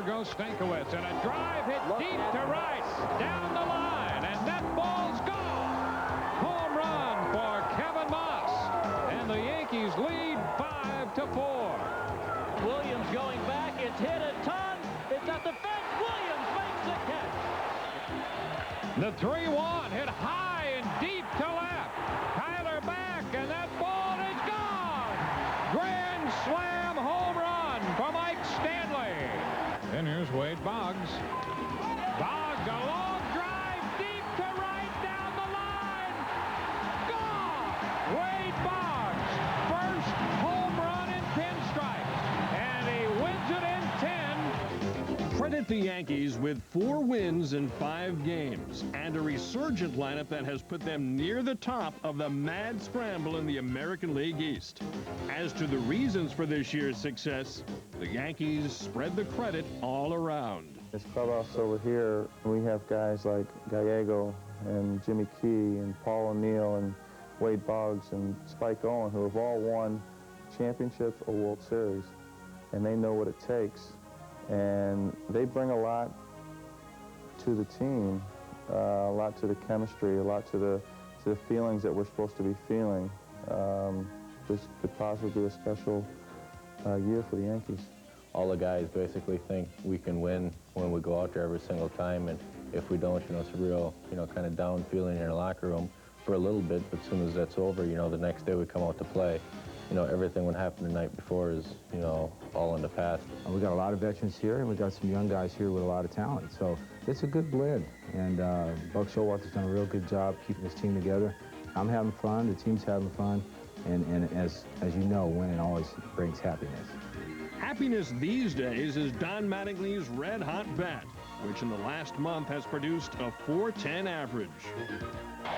goes Stankiewicz, and a drive hit deep to right, down the line, and that ball's gone. Home run for Kevin Moss, and the Yankees lead 5-4. Williams going back. It's hit a ton. It's at the fence. Williams makes the catch. The 3-1 hit high and deep to left. Kyler back, and that ball is gone. Grand slam home run for Mike Stanley. And here's Wade Boggs. Boggs, a long drive deep to right down the line. Gone. Wade Boggs, first home run in pinstripes, and he wins it in 10. Credit the Yankees with 4 wins in 5 games and a resurgent lineup that has put them near the top of the mad scramble in the American League East. As to the reasons for this year's success, the Yankees spread the credit all around. This clubhouse over here, we have guys like Gallego and Jimmy Key and Paul O'Neill and Wade Boggs and Spike Owen, who have all won championships or World Series, and they know what it takes. And they bring a lot to the team, a lot to the chemistry, a lot to the feelings that we're supposed to be feeling. This could possibly be a special year for the Yankees. All the guys basically think we can win when we go out there every single time, and if we don't, it's a real, kind of down feeling in our locker room for a little bit, but as soon as that's over, the next day we come out to play. Everything what happened the night before is, all in the past. We got a lot of veterans here, and we got some young guys here with a lot of talent. So it's a good blend, and Buck Showalter's done a real good job keeping his team together. I'm having fun, the team's having fun, and as you know, winning always brings happiness. Happiness these days is Don Mattingly's red-hot bat, which in the last month has produced a .410 average.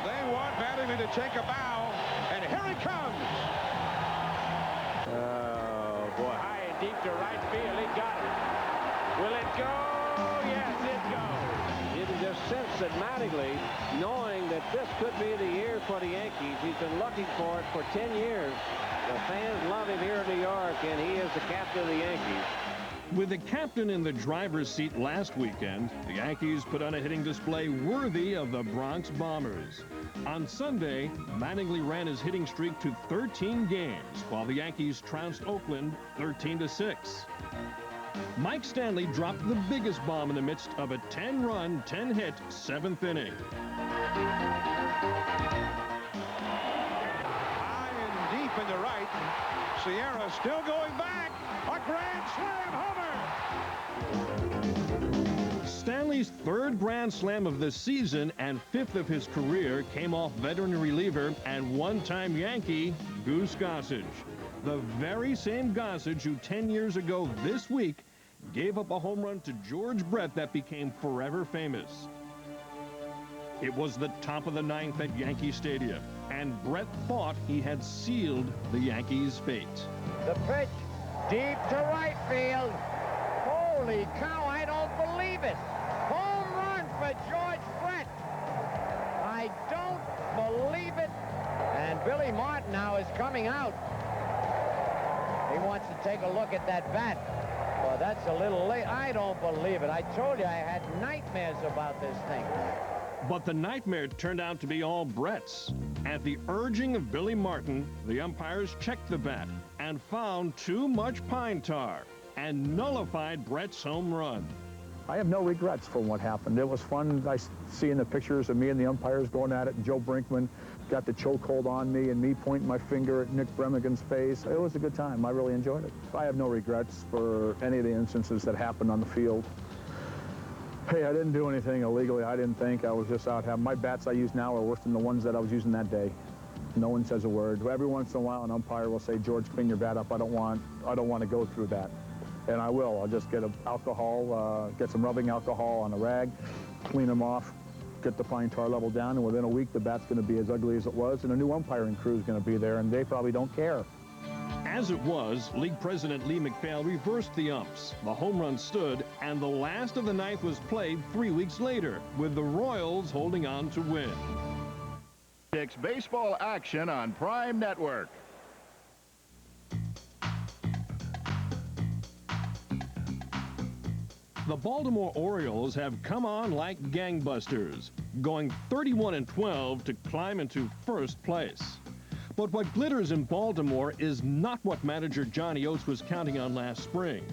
They want Mattingly to take a bow, and here he comes. Oh, boy. High and deep to right field. He got it. Will it go? Yes, it goes. You can just sense that Mattingly, knowing that this could be the year for the Yankees, he's been looking for it for 10 years. The fans love him here in New York, and he is the captain of the Yankees. With the captain in the driver's seat last weekend, the Yankees put on a hitting display worthy of the Bronx Bombers. On Sunday, Mattingly ran his hitting streak to 13 games, while the Yankees trounced Oakland 13-6. Mike Stanley dropped the biggest bomb in the midst of a 10-run, 10-hit 7th inning. High and deep in the right. Sierra still going back. A grand slam homer. Stanley's 3rd grand slam of the season and 5th of his career came off veteran reliever and one-time Yankee Goose Gossage. The very same Gossage who 10 years ago this week gave up a home run to George Brett that became forever famous. It was the top of the 9th at Yankee Stadium, and Brett thought he had sealed the Yankees' fate. The pitch deep to right field. Holy cow, I don't believe it. Home run for George Brett. I don't believe it. And Billy Martin now is coming out. He wants to take a look at that bat. Well, that's a little late. I don't believe it. I told you I had nightmares about this thing. But the nightmare turned out to be all Brett's. At the urging of Billy Martin, the umpires checked the bat and found too much pine tar and nullified Brett's home run. I have no regrets for what happened. It was fun seeing the pictures of me and the umpires going at it, and Joe Brinkman got the chokehold on me and me pointing my finger at Nick Bremigan's face. It was a good time. I really enjoyed it. I have no regrets for any of the instances that happened on the field. Hey, I didn't do anything illegally. I didn't think. I was just out having my bats I use now are worse than the ones that I was using that day. No one says a word. Every once in a while, an umpire will say, "George, clean your bat up. I don't want to go through that." And I will. I'll just get get some rubbing alcohol on a rag, clean them off, get the pine tar level down, and within a week, the bat's going to be as ugly as it was, and a new umpiring crew is going to be there, and they probably don't care. As it was, League President Lee McPhail reversed the umps. The home run stood, and the last of the 9th was played 3 weeks later, with the Royals holding on to win. It's baseball action on Prime Network. The Baltimore Orioles have come on like gangbusters, going 31-12 to climb into first place. But what glitters in Baltimore is not what manager Johnny Oates was counting on last spring.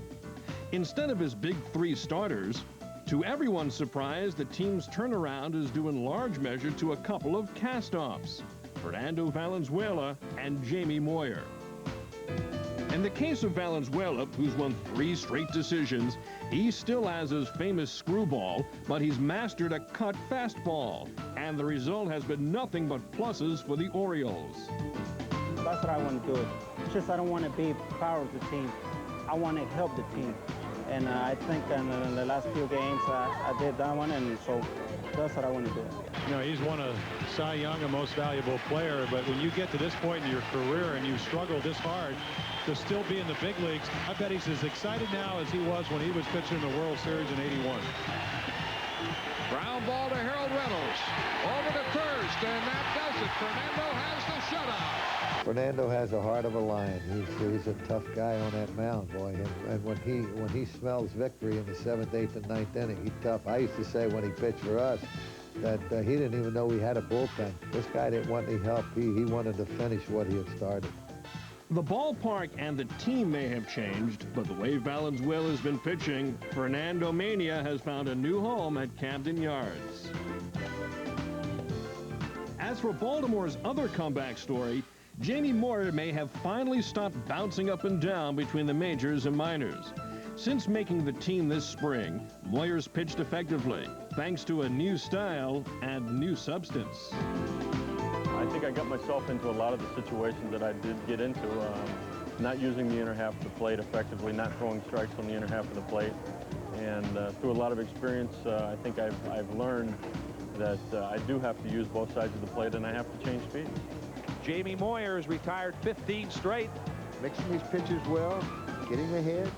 Instead of his big three starters, to everyone's surprise, the team's turnaround is due in large measure to a couple of cast-offs, Fernando Valenzuela and Jamie Moyer. In the case of Valenzuela, who's won 3 straight decisions, he still has his famous screwball, but he's mastered a cut fastball, and the result has been nothing but pluses for the Orioles. That's what I want to do. It's just I don't want to be part of the team. I want to help the team. And I think in the last few games I did that one, and so that's what I want to do. You know, he's won a Cy Young, a most valuable player, but when you get to this point in your career and you struggle this hard to still be in the big leagues, I bet he's as excited now as he was when he was pitching in the World Series in '81. Ground ball to Harold Reynolds. Over to first, and that does it. Fernando has the shutout. Fernando has the heart of a lion. He's a tough guy on that mound, boy. And when he smells victory in the 7th, 8th, and 9th inning, he's tough. I used to say when he pitched for us that he didn't even know we had a bullpen. This guy didn't want any help. He wanted to finish what he had started. The ballpark and the team may have changed, but the way Valenzuela has been pitching, Fernando Mania has found a new home at Camden Yards. As for Baltimore's other comeback story, Jamie Moyer may have finally stopped bouncing up and down between the majors and minors. Since making the team this spring, Moyer's pitched effectively, thanks to a new style and new substance. I think I got myself into a lot of the situations that I did get into, not using the inner half of the plate effectively, not throwing strikes on the inner half of the plate. And through a lot of experience, I think I've learned that I do have to use both sides of the plate, and I have to change speed. Jamie Moyer has retired 15 straight. Mixing his pitches well, getting ahead.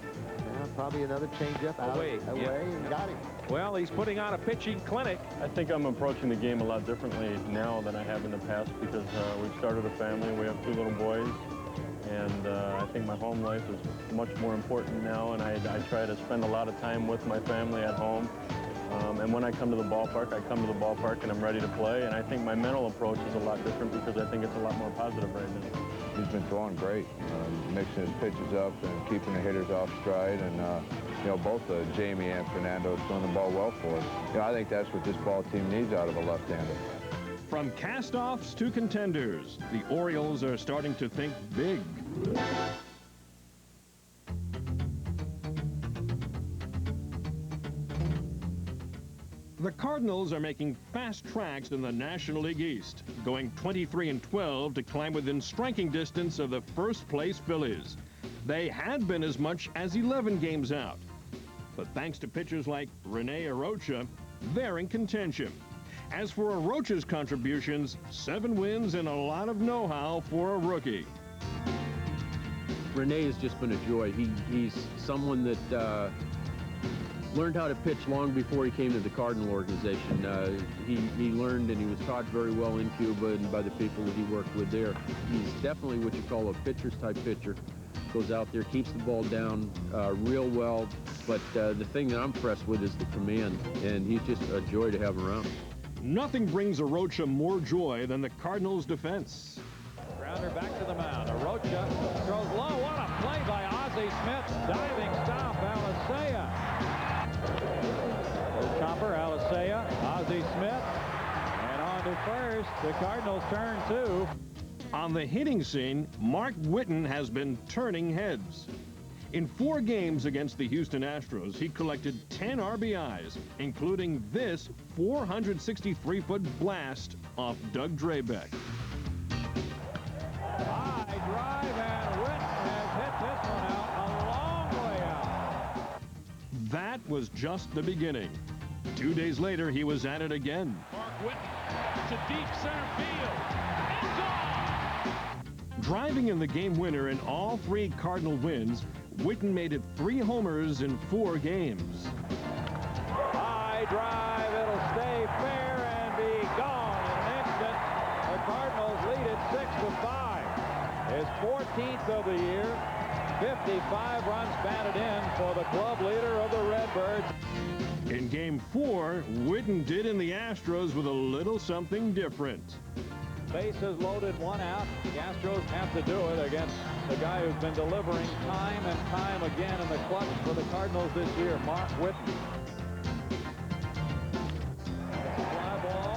Now probably another changeup away, and got him. Well, he's putting on a pitching clinic. I think I'm approaching the game a lot differently now than I have in the past because we've started a family. We have 2 little boys, and I think my home life is much more important now, and I try to spend a lot of time with my family at home. And when I come to the ballpark, and I'm ready to play. And I think my mental approach is a lot different because I think it's a lot more positive right now. He's been throwing great, mixing his pitches up and keeping the hitters off stride. And, you know, both Jamie and Fernando are throwing the ball well for us. You know, I think that's what this ball team needs out of a left-hander. From cast-offs to contenders, the Orioles are starting to think big. The Cardinals are making fast tracks in the National League East, going 23-12 to climb within striking distance of the first-place Phillies. They had been as much as 11 games out. But thanks to pitchers like Rene Arocha, they're in contention. As for Arocha's contributions, 7 wins and a lot of know-how for a rookie. Rene has just been a joy. He's someone that learned how to pitch long before he came to the Cardinal organization. He learned and he was taught very well in Cuba and by the people that he worked with there. He's definitely what you call a pitcher's type pitcher. Goes out there, keeps the ball down real well, but the thing that I'm impressed with is the command, and he's just a joy to have around. Nothing brings Arocha more joy than the Cardinals' defense. Grounder back to the mound. Arocha throws low. What a play by Ozzie Smith. Diving stop, Alicea. Chopper, Alicea, Ozzie Smith, and on to first. The Cardinals turn 2. On the hitting scene, Mark Whiten has been turning heads. In 4 games against the Houston Astros, he collected 10 RBIs, including this 463-foot blast off Doug Drabek. High drive, and Whiten has hit this one out a long way out. That was just the beginning. 2 days later, he was at it again. Mark Whiten to deep center field. It's gone! Driving in the game winner in all 3 Cardinal wins, Whiten made it 3 homers in 4 games. High drive, it'll stay fair and be gone in an instant. The Cardinals lead it 6-5. His 14th of the year, 55 runs batted in for the club leader of the Redbirds. In Game 4, Witten did in the Astros with a little something different. Bases loaded, 1 out. The Astros have to do it against the guy who's been delivering time and time again in the clutch for the Cardinals this year, Mark Witten. Fly ball.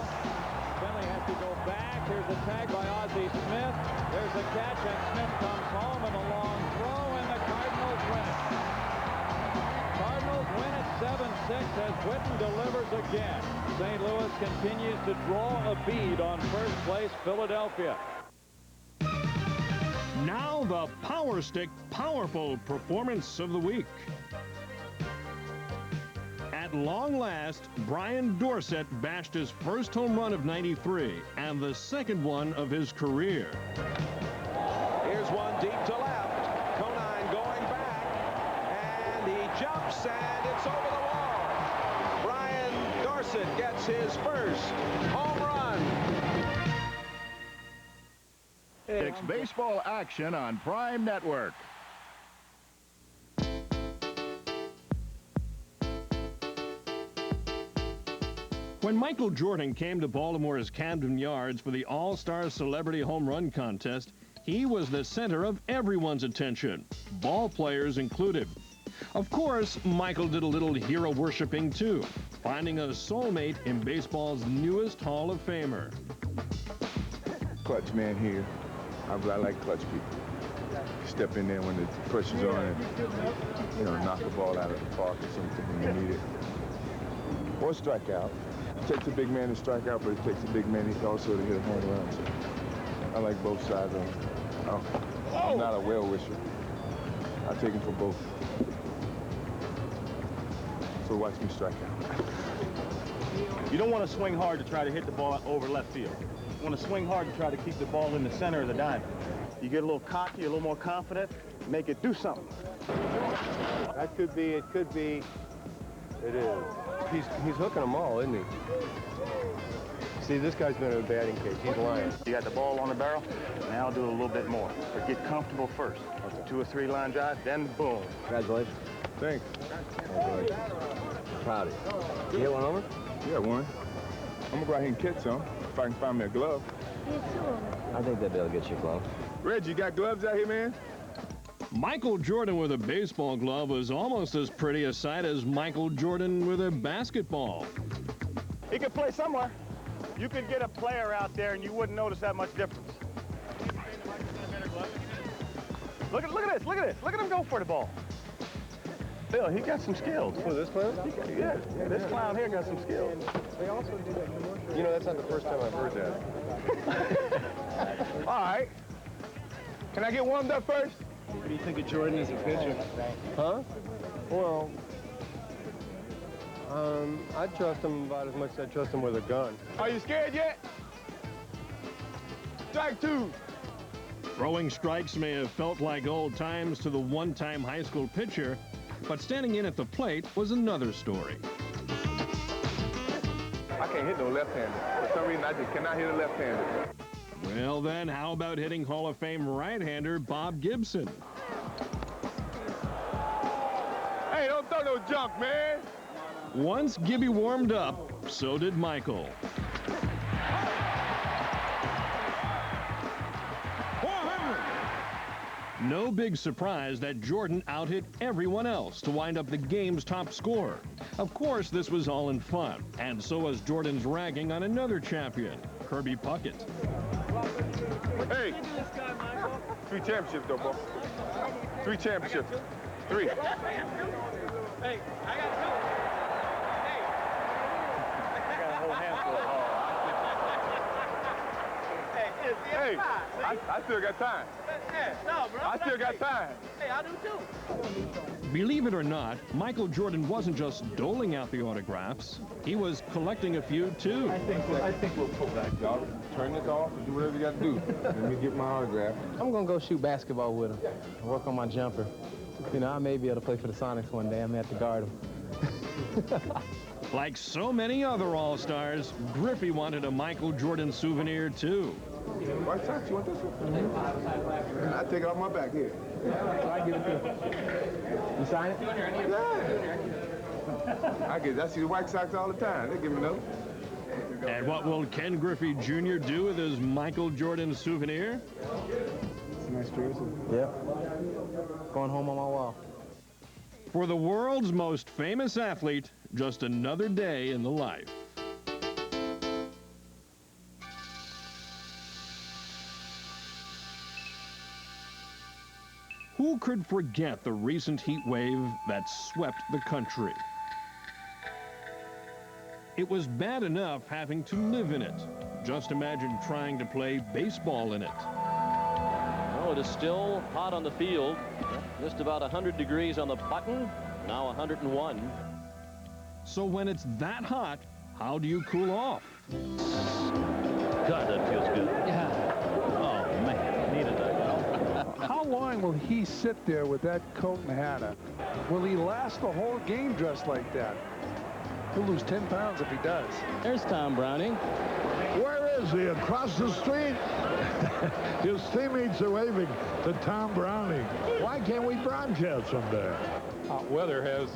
Finley has to go back. Here's a tag by Ozzie Smith. There's a catch, and Smith comes home and a long throw, and the Cardinals win it. Cardinals win it 7-6 as Witten delivers again. St. Louis continues to draw a bead on first place Philadelphia. Now the Power Stick Powerful Performance of the Week. At long last, Brian Dorsett bashed his first home run of '93 and the second one of his career. Here's one deep to left. Conine going back, and he jumps, and it's over the wall. Brian Dorsett gets his first home run. It's baseball action on Prime Network. When Michael Jordan came to Baltimore's Camden Yards for the All-Star Celebrity Home Run Contest, he was the center of everyone's attention, ball players included. Of course, Michael did a little hero worshiping too, finding a soulmate in baseball's newest Hall of Famer. Clutch man here. I like clutch people. Step in there when the pressure's on and, knock the ball out of the park or something when you need it. Or strike out. It takes a big man to strike out, but it takes a big man also to hit a home run. So I like both sides of it. I'm not a well-wisher. I take him for both. So watch me strike out. You don't want to swing hard to try to hit the ball over left field. You want to swing hard to try to keep the ball in the center of the diamond. You get a little cocky, a little more confident, make it do something. That could be, it could be, it is. He's hooking them all, isn't he? See, this guy's been in a batting cage. He's lying. You got the ball on the barrel, now do a little bit more. But get comfortable first. 2 or 3 line drive, then boom. Congratulations. Thanks. Congratulations. Proud of you. You hit one over? Yeah, one. I'm gonna go out here and catch some if I can find me a glove. I think they'll be able to get you a glove. Reggie, you got gloves out here, man? Michael Jordan with a baseball glove was almost as pretty a sight as Michael Jordan with a basketball. He could play somewhere. You could get a player out there and you wouldn't notice that much difference. Look at this, look at this. Look at him go for the ball. Bill, he got some skills. Who, this clown? Yeah, this clown here got some skills. You know, that's not the first time I've heard that. All right. Can I get warmed up first? What do you think of Jordan as a pitcher? Huh? Well, I trust him about as much as I trust him with a gun. Are you scared yet? Strike 2. Throwing strikes may have felt like old times to the one-time high school pitcher, but standing in at the plate was another story. I can't hit no left-handed. For some reason, I just cannot hit a left-handed. Well then, how about hitting Hall of Fame right-hander Bob Gibson? Hey, don't throw no junk, man. Once Gibby warmed up, so did Michael. No big surprise that Jordan out-hit everyone else to wind up the game's top scorer. Of course, this was all in fun, and so was Jordan's ragging on another champion, Kirby Puckett. Hey, 3 championships, though, boy. 3 championships. 3. Hey, I got 2. Hey. I got a whole handful of balls. Hey, I still got time. No, bro. I still got time. Hey, I do too. Believe it or not, Michael Jordan wasn't just doling out the autographs. He was collecting a few, too. I think we'll pull back, y'all. Turn this off and do whatever you got to do. Let me get my autograph. I'm going to go shoot basketball with him, work on my jumper. You know, I may be able to play for the Sonics one day. I'm going to have to guard him. Like so many other All-Stars, Griffey wanted a Michael Jordan souvenir, too. White Sox, you want this one? I take it off my back here. I give it to you. You sign it? Yeah. I see the White Sox all the time. They give me those. And what will Ken Griffey Jr. do with his Michael Jordan souvenir? It's a nice jersey. Yep. Going home on my wall. For the world's most famous athlete, just another day in the life. Who could forget the recent heat wave that swept the country? It was bad enough having to live in it. Just imagine trying to play baseball in it. Well, it is still hot on the field. Just about 100 degrees on the button. Now 101. So when it's that hot, how do you cool off? God, that feels good. Yeah. Oh, man. Needed that. How long will he sit there with that coat and hat on? Will he last the whole game dressed like that? He'll lose 10 pounds if he does. There's Tom Browning. Where is he? Across the street? His teammates are waving to Tom Browning. Why can't we broadcast someday? Hot weather has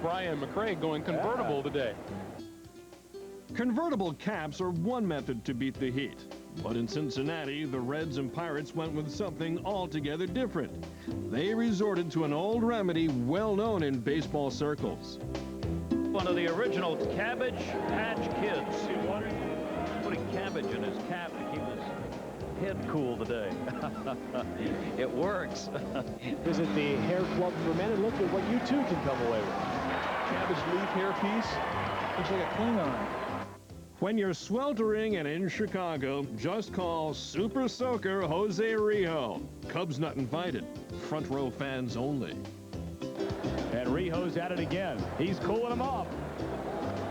Brian McRae going convertible today. Convertible caps are one method to beat the heat. But in Cincinnati, the Reds and Pirates went with something altogether different. They resorted to an old remedy well known in baseball circles. One of the original Cabbage Patch Kids. Putting cabbage in his cap to keep his head cool today. It works. Visit the Hair Club for Men and look at what you too can come away with. Cabbage leaf hairpiece. Looks like a Klingon. When you're sweltering and in Chicago, just call Super Soaker Jose Rijo. Cubs not invited. Front row fans only. And Rijo's at it again. He's cooling them off.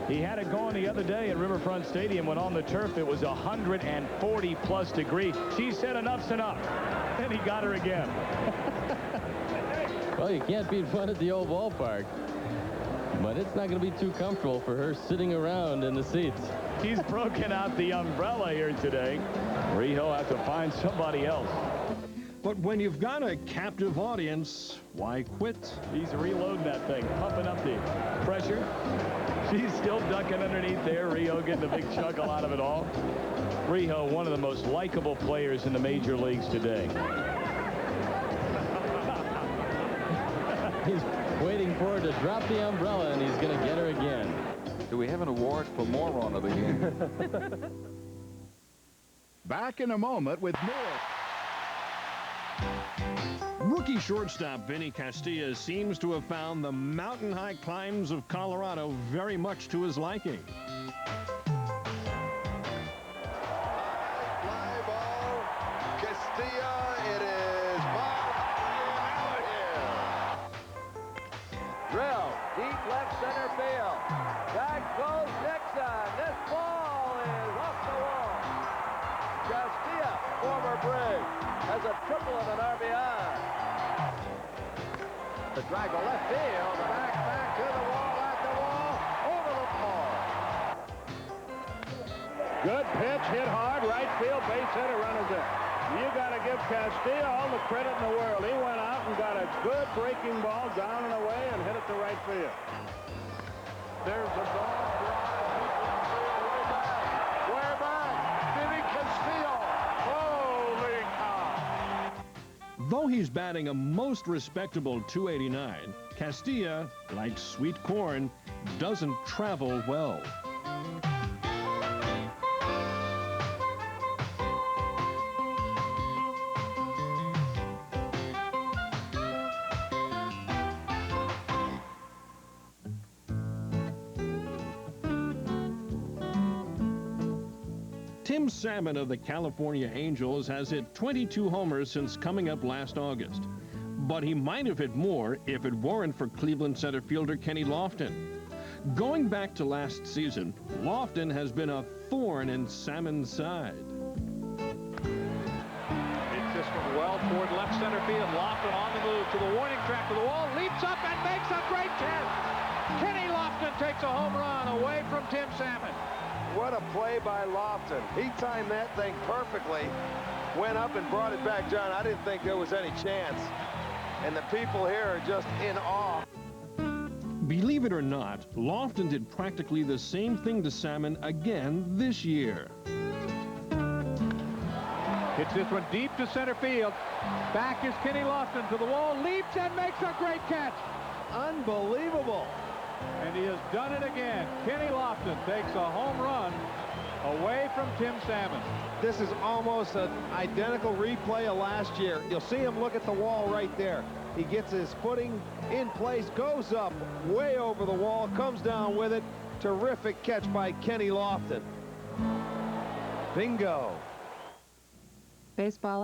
He had it going the other day at Riverfront Stadium when on the turf it was 140+ degrees. She said enough's enough. And he got her again. Well, you can't beat fun at the old ballpark. But it's not going to be too comfortable for her sitting around in the seats. He's broken out the umbrella here today. Rijo has to find somebody else. But when you've got a captive audience, why quit? He's reloading that thing, pumping up the pressure. She's still ducking underneath there. Rijo getting a big chuckle out of it all. Rijo, one of the most likable players in the major leagues today. He's waiting for her to drop the umbrella, and he's going to get her again. Do we have an award for moron of the game? Back in a moment with more. Rookie shortstop Vinny Castilla seems to have found the mountain-high climbs of Colorado very much to his liking. Fly ball. Castilla. It is ball out here. Drill, deep left center field. Back goes Nixon. This ball is off the wall. Castilla, former Brig, has a triple and an RBI. The drag to left field, back to the wall, at the wall, over the ball. Good pitch, hit hard, right field, base hitter, runners in. You got to give Castilla all the credit in the world. He went out and got a good breaking ball down and away and hit it to right field. There's a ball drive. Way back. Vinny Castilla. Holy cow. Though he's batting a most respectable .289, Castilla, like sweet corn, doesn't travel well. Tim Salmon of the California Angels has hit 22 homers since coming up last August. But he might have hit more if it weren't for Cleveland center fielder Kenny Lofton. Going back to last season, Lofton has been a thorn in Salmon's side. Hits this from well toward left center field. Lofton on the move to the warning track to the wall, leaps up and makes a great catch. Kenny Lofton takes a home run away from Tim Salmon. What a play by Lofton. He timed that thing perfectly. Went up and brought it back, John. I didn't think there was any chance. And the people here are just in awe. Believe it or not, Lofton did practically the same thing to Salmon again this year. Hits this one deep to center field. Back is Kenny Lofton to the wall, leaps and makes a great catch. Unbelievable. And he has done it again. Kenny Lofton takes a home run away from Tim Salmon. This is almost an identical replay of last year. You'll see him look at the wall right there. He gets his footing in place, goes up way over the wall, comes down with it. Terrific catch by Kenny Lofton. Bingo. Baseball